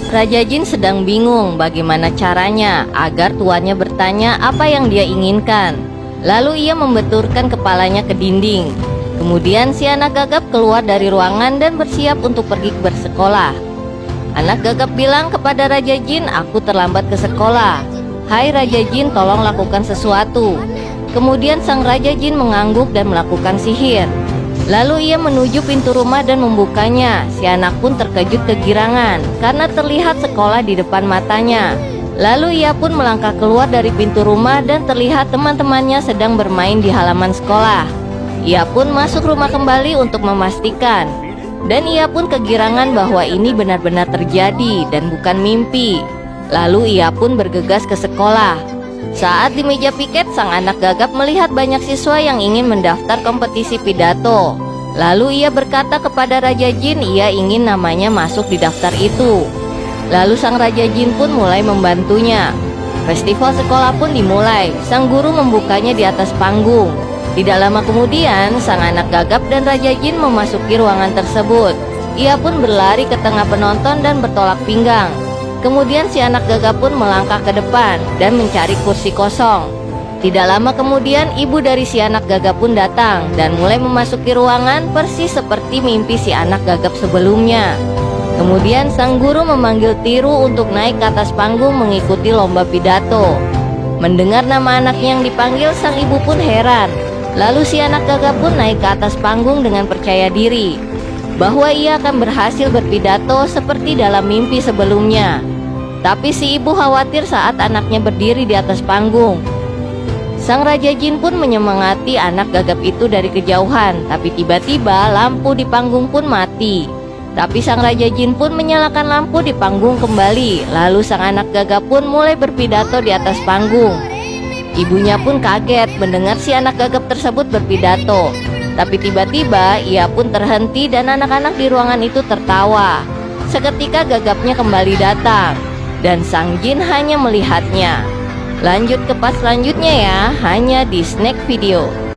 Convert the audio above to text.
Raja Jin sedang bingung bagaimana caranya agar tuannya bertanya apa yang dia inginkan. Lalu ia membenturkan kepalanya ke dinding. Kemudian si anak gagap keluar dari ruangan dan bersiap untuk pergi bersekolah. Anak gagap bilang kepada Raja Jin, "Aku terlambat ke sekolah." "Hai Raja Jin, tolong lakukan sesuatu." Kemudian sang Raja Jin mengangguk dan melakukan sihir. Lalu ia menuju pintu rumah dan membukanya. Si anak pun terkejut kegirangan karena terlihat sekolah di depan matanya. Lalu ia pun melangkah keluar dari pintu rumah dan terlihat teman-temannya sedang bermain di halaman sekolah. Ia pun masuk rumah kembali untuk memastikan. Dan ia pun kegirangan bahwa ini benar-benar terjadi dan bukan mimpi. Lalu ia pun bergegas ke sekolah. Saat di meja piket, sang anak gagap melihat banyak siswa yang ingin mendaftar kompetisi pidato. Lalu ia berkata kepada Raja Jin ia ingin namanya masuk di daftar itu. Lalu sang Raja Jin pun mulai membantunya. Festival sekolah pun dimulai. Sang guru membukanya di atas panggung. Tidak lama kemudian, sang anak gagap dan Raja Jin memasuki ruangan tersebut. Ia pun berlari ke tengah penonton dan bertolak pinggang. Kemudian si anak gagap pun melangkah ke depan dan mencari kursi kosong. Tidak lama kemudian ibu dari si anak gagap pun datang dan mulai memasuki ruangan persis seperti mimpi si anak gagap sebelumnya. Kemudian sang guru memanggil Tiru untuk naik ke atas panggung mengikuti lomba pidato. Mendengar nama anaknya yang dipanggil, sang ibu pun heran. Lalu si anak gagap pun naik ke atas panggung dengan percaya diri bahwa ia akan berhasil berpidato seperti dalam mimpi sebelumnya. Tapi si ibu khawatir saat anaknya berdiri di atas panggung. Sang Raja Jin pun menyemangati anak gagap itu dari kejauhan. Tapi tiba-tiba lampu di panggung pun mati. Tapi sang Raja Jin pun menyalakan lampu di panggung kembali. Lalu sang anak gagap pun mulai berpidato di atas panggung. Ibunya pun kaget mendengar si anak gagap tersebut berpidato. Tapi tiba-tiba ia pun terhenti dan anak-anak di ruangan itu tertawa. Seketika gagapnya kembali datang dan sang Jin hanya melihatnya. Lanjut ke part selanjutnya ya, hanya di Snack Video.